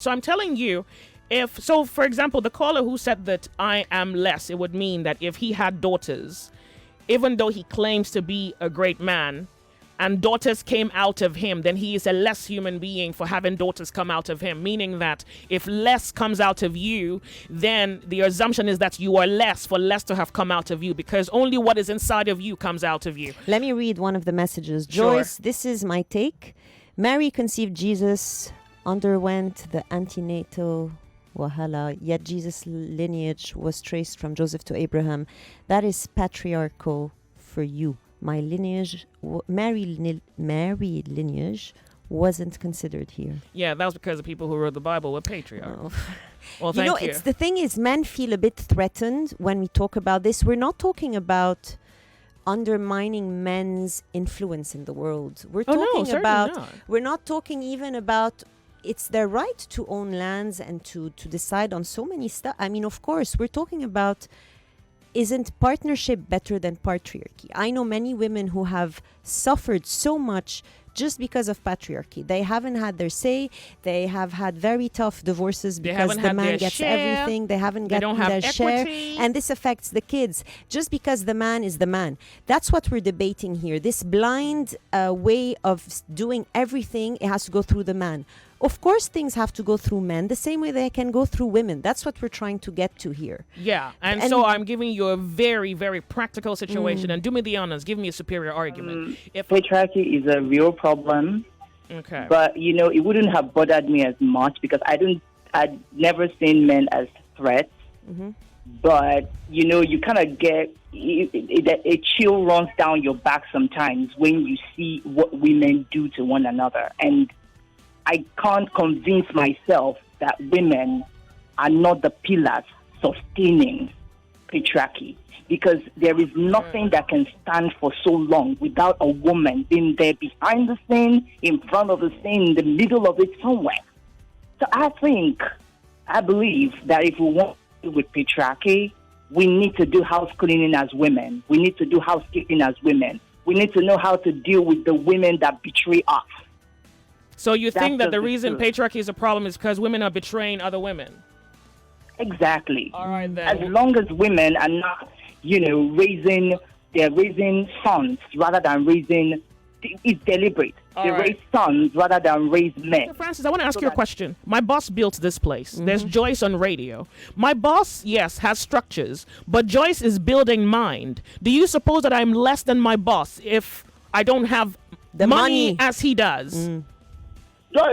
So I'm telling you, for example, the caller who said that I am less, it would mean that if he had daughters, even though he claims to be a great man, and daughters came out of him, then he is a less human being for having daughters come out of him. Meaning that if less comes out of you, then the assumption is that you are less for less to have come out of you, because only what is inside of you comes out of you. Let me read one of the messages. Sure. Joyce, this is my take. Mary conceived Jesus, underwent the antenatal wahala, yet Jesus' lineage was traced from Joseph to Abraham. That is patriarchal for you. My lineage, Mary lineage, wasn't considered here. Yeah, that was because the people who wrote the Bible were patriarchs. Oh. Well, thank you. It's the thing is, men feel a bit threatened when we talk about this. We're not talking about undermining men's influence in the world. We're talking about. Not. We're not talking even about. It's their right to own lands and to decide on so many stuff. I mean, of course, we're talking about. Isn't partnership better than patriarchy? I know many women who have suffered so much just because of patriarchy. They haven't had their say. They have had very tough divorces because the man gets everything. They haven't gotten their share. And this affects the kids just because the man is the man. That's what we're debating here. This blind way of doing everything, it has to go through the man. Of course, things have to go through men the same way they can go through women. That's what we're trying to get to here. Yeah, and so I'm giving you a very, very practical situation. And do me the honors, give me a superior argument. If patriarchy is a real problem, okay, but it wouldn't have bothered me as much because I'd never seen men as threats. Mm-hmm. But you kind of get a chill runs down your back sometimes when you see what women do to one another, and I can't convince myself that women are not the pillars sustaining patriarchy, because there is nothing that can stand for so long without a woman being there behind the scene, in front of the scene, in the middle of it somewhere. So I believe that if we want to deal with patriarchy, we need to do house cleaning as women. We need to do housekeeping as women. We need to know how to deal with the women that betray us. So you think that the reason patriarchy is a problem is because women are betraying other women? Exactly. All right, then. As long as women are not, raising sons rather than raising, it's deliberate. They raise sons rather than raise men. Francis, I want to ask you a question. My boss built this place. Mm-hmm. There's Joyce on radio. My boss, yes, has structures, but Joyce is building mind. Do you suppose that I'm less than my boss if I don't have the money as he does? No,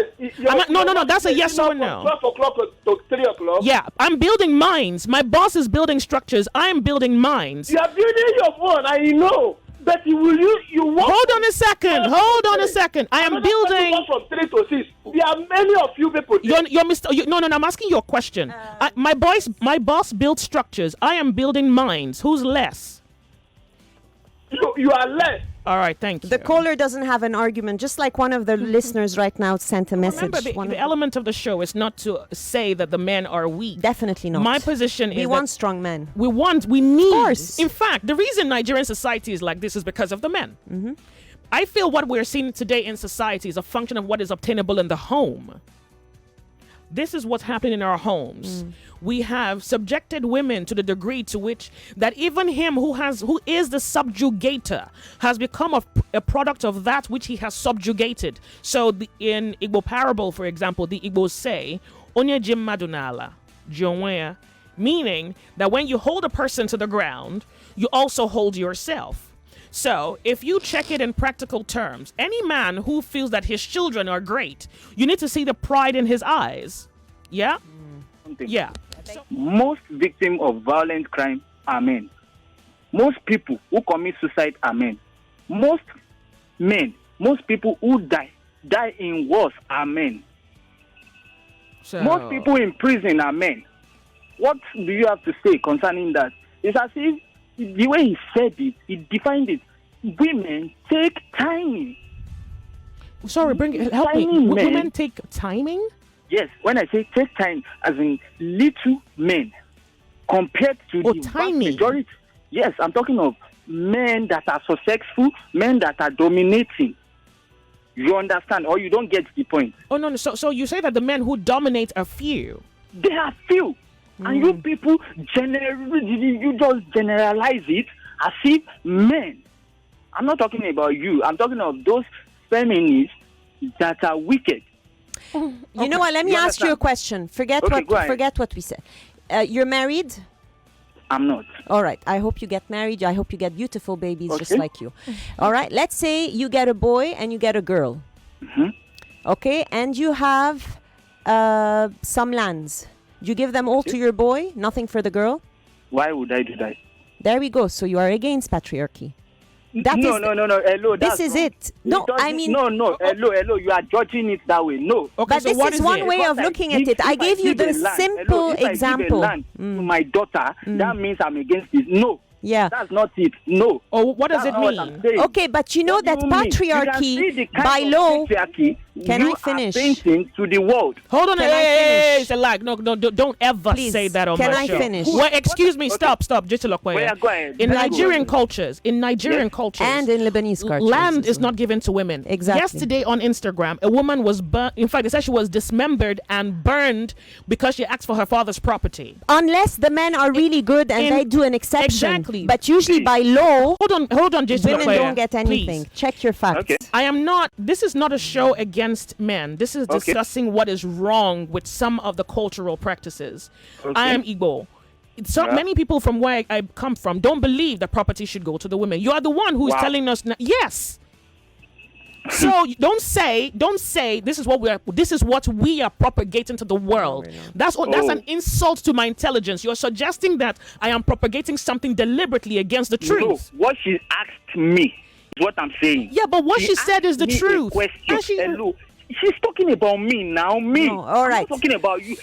that's a yes or no. 12 o'clock to 3 o'clock. Yeah, I'm building minds. My boss is building structures. I am building minds. You are building your phone, I know. But you want. Hold on a second. I am building. From 3 to 6. There are many of you people. No, I'm asking you a question. My boss builds structures. I am building minds. Who's less? You are less. All right, thank you. The caller doesn't have an argument, just like one of the listeners right now sent a message. Remember, the element of the show is not to say that the men are weak. Definitely not. My position is we want strong men. We need. Of course. In fact, the reason Nigerian society is like this is because of the men. Mm-hmm. I feel what we're seeing today in society is a function of what is obtainable in the home. This is what's happening in our homes. We have subjected women to the degree to which that even him who is the subjugator has become a product of that which he has subjugated. So in Igbo parable, for example, the Igbos say, "Onye jim madunala, jonwea," meaning that when you hold a person to the ground, you also hold yourself. So if you check it in practical terms, any man who feels that his children are great, you need to see the pride in his eyes. Yeah? Yeah. Most victims of violent crime are men. Most people who commit suicide are men. Most people who die in wars are men. So, most people in prison are men. What do you have to say concerning that? It's as if the way he said it, he defined it. Women take timing. Sorry, help me. Women take timing? Yes, when I say take time, as in little men compared to the vast majority. Yes, I'm talking of men that are successful, men that are dominating. You understand, or you don't get the point? Oh no, no. So you say that the men who dominate are few. They are few, and you people you just generalize it as if men. I'm not talking about you. I'm talking of those feminists that are wicked. You know what? Let me ask you a question. Forget what we said. You're married? I'm not. All right. I hope you get married. I hope you get beautiful babies just like you. All right. Let's say you get a boy and you get a girl. Mm-hmm. Okay. And you have some lands. You give them all to your boy, nothing for the girl? Why would I do that? There we go. So you are against patriarchy. No. Hello, this is it. No, I mean... No. Hello. You are judging it that way. No. Okay, but so this is one way of looking at it. I gave you the simple example. If I give a land to my daughter, that means I'm against it. No. Yeah. That's not it. No. Oh, what does it mean? Okay, but you know that patriarchy, by law... Can I finish? Painting to the world. Hold on. Can I finish? It's a lie. No, don't ever Please, say that on can my I show. finish? Well, excuse me. Stop. Just to look Go ahead. In Nigerian cultures, and in Lebanese cultures, land is not given to women. Exactly. Yesterday on Instagram, a woman was in fact, they said she was dismembered and burned because she asked for her father's property. Unless the men are really good and they do an exception. Exactly. But usually by law, hold on, Jason. women don't get anything. Please. Check your facts. Okay. This is not a show against men. This is discussing what is wrong with some of the cultural practices. Okay. I am Igbo. Many people from where I come from don't believe that property should go to the women. You are the one who's telling us yes. So don't say this is what we are propagating to the world. That's an insult to my intelligence. You're suggesting that I am propagating something deliberately against the truth. No, what she asked me is what I'm saying. Yeah, but what she said is the truth. Hello. She's talking about me now. Me. No, all right. I'm not talking about you.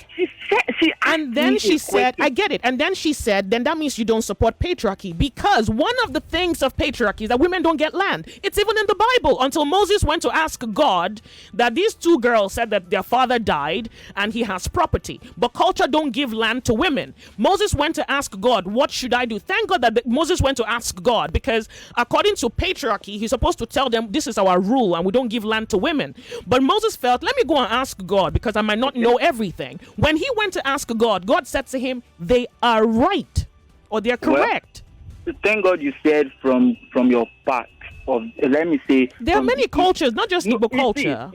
She said, I get it. And then she said, then that means you don't support patriarchy, because one of the things of patriarchy is that women don't get land. It's even in the Bible, until Moses went to ask God that these two girls said that their father died and he has property, but culture don't give land to women. Moses went to ask God, what should I do? Thank God that Moses went to ask God, because according to patriarchy, he's supposed to tell them this is our rule and we don't give land to women. But Moses felt, let me go and ask God because I might not know everything. When he went to ask God, God said to him, they are right, or they are correct. Well, thank God you said from your part of, let me say. There are many cultures, not just Igbo culture.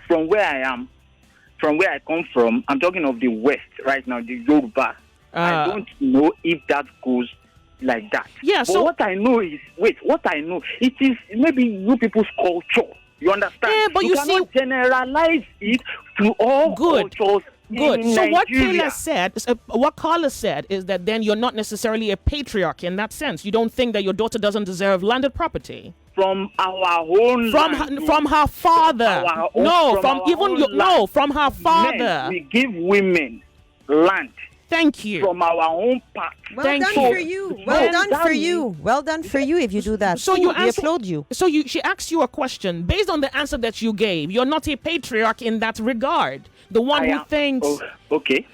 From where I am, from where I come from, I'm talking of the West right now, the Yoruba. I don't know if that goes like that. Yeah, but what I know is, it is maybe you people's culture. You understand? Yeah, but you cannot generalize it to all cultures. Good. So Nigeria. what Carla said is that then you're not necessarily a patriarch in that sense. You don't think that your daughter doesn't deserve landed property from our own from her father. From her father. Men, we give women land. Thank you. From our own part. Well done for you. Well done for you if you do that. So we applaud you. So she asked you a question. Based on the answer that you gave, you're not a patriarch in that regard. The one who thinks... okay.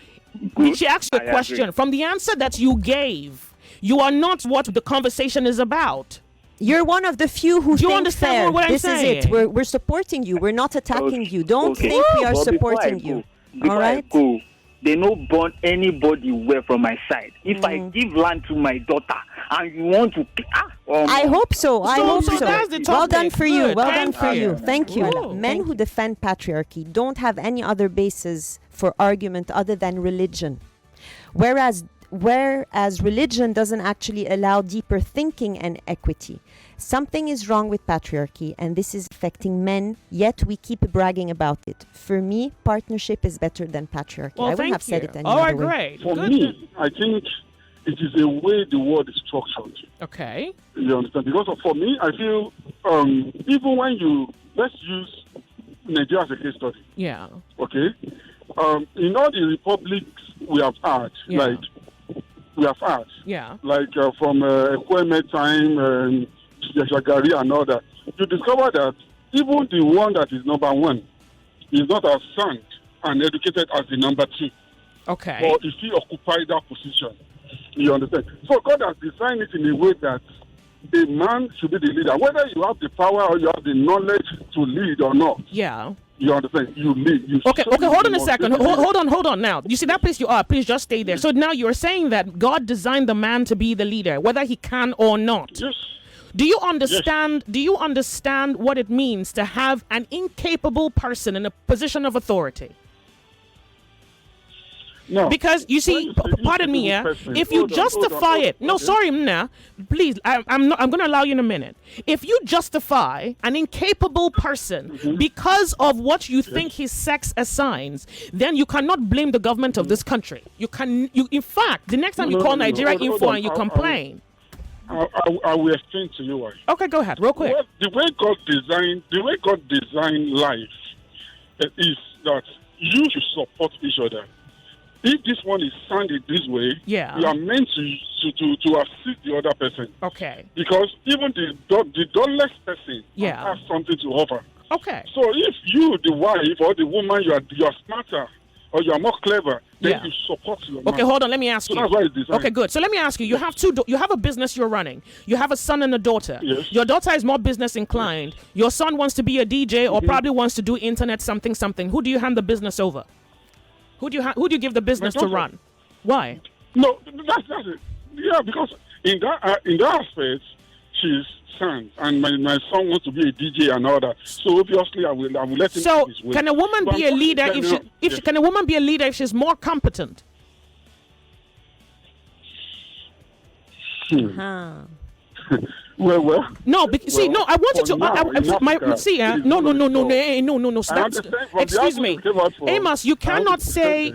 Good. She asked you a question. Agree. From the answer that you gave, you are not what the conversation is about. You're one of the few who think fair. What I'm saying? Is it. We're supporting you. We're not attacking you. Don't think we are supporting you. All right? They don't burn anybody away from my side. If I give land to my daughter and you want to... I hope so. I hope so. Well done for you. Well done for you. Thank you. Cool. Men who defend patriarchy don't have any other basis for argument other than religion. Whereas religion doesn't actually allow deeper thinking and equity. Something is wrong with patriarchy, and this is affecting men, yet we keep bragging about it. For me, partnership is better than patriarchy. Well, I wouldn't have said it any other way. Great. For me, I think it is a way the world is structured. Okay. You understand? Because for me, I feel even when let's use Nigeria as a case study. Yeah. Okay? In all the republics we have had, like from Ekweme time, Shagari and all that, you discover that even the one that is number one is not as sound and educated as the number two. Okay. But he still occupied that position. You understand? So God has designed it in a way that a man should be the leader. Whether you have the power or you have the knowledge to lead or not. Yeah. You understand? You lead. You Okay, hold on a must second. be the leader. Hold on now. You see that place you are, please just stay there. So now you're saying that God designed the man to be the leader, whether he can or not. Yes. Do you understand what it means to have an incapable person in a position of authority? No. Because you see, pardon me, yeah. If you justify it, no, sorry, Mna, please, I'm going to allow you in a minute. If you justify an incapable person because of what you think his sex assigns, then you cannot blame the government of this country. In fact, the next time you call Nigeria Info and you complain. I will explain to you why. Okay, go ahead, real quick. Well, the way God designed life is that you should support each other. If this one is sounded this way, you are meant to assist the other person. Okay. Because even the dullest person has something to offer. Okay. So if you, the wife or the woman, you are smarter or you are more clever, then you support your man. Okay, hold on. Let me ask you. That's why it's designed. Okay, good. So let me ask you. You have you have a business you're running. You have a son and a daughter. Yes. Your daughter is more business inclined. Your son wants to be a DJ or probably wants to do internet something. Who do you hand the business over? Who do you give the business to run? Why? No, that's it. Yeah, because in that aspect, she's son, and my son wants to be a DJ and all that. So obviously, I will let him. So have his way. can a woman be a leader can a woman be a leader if she's more competent? Well. No, see, no. I want you to. No. Stop. Excuse me, Amos. You cannot say,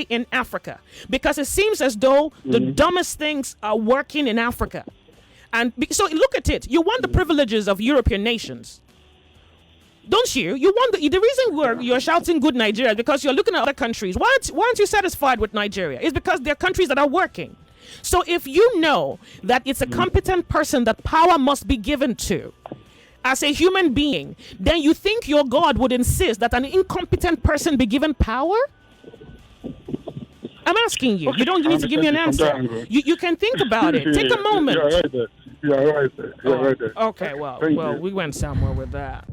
in Africa, because it seems as though the dumbest things are working in Africa, and so look at it. You want the privileges of European nations, don't you? You want the reason you're shouting good Nigeria is because you're looking at other countries. Why aren't you satisfied with Nigeria? It's because they're countries that are working. So if you know that it's a competent person that power must be given to as a human being, then you think your God would insist that an incompetent person be given power? I'm asking you. You don't need to give me an answer. You can think about it. Take a moment. You're right there. Okay, well, we went somewhere with that.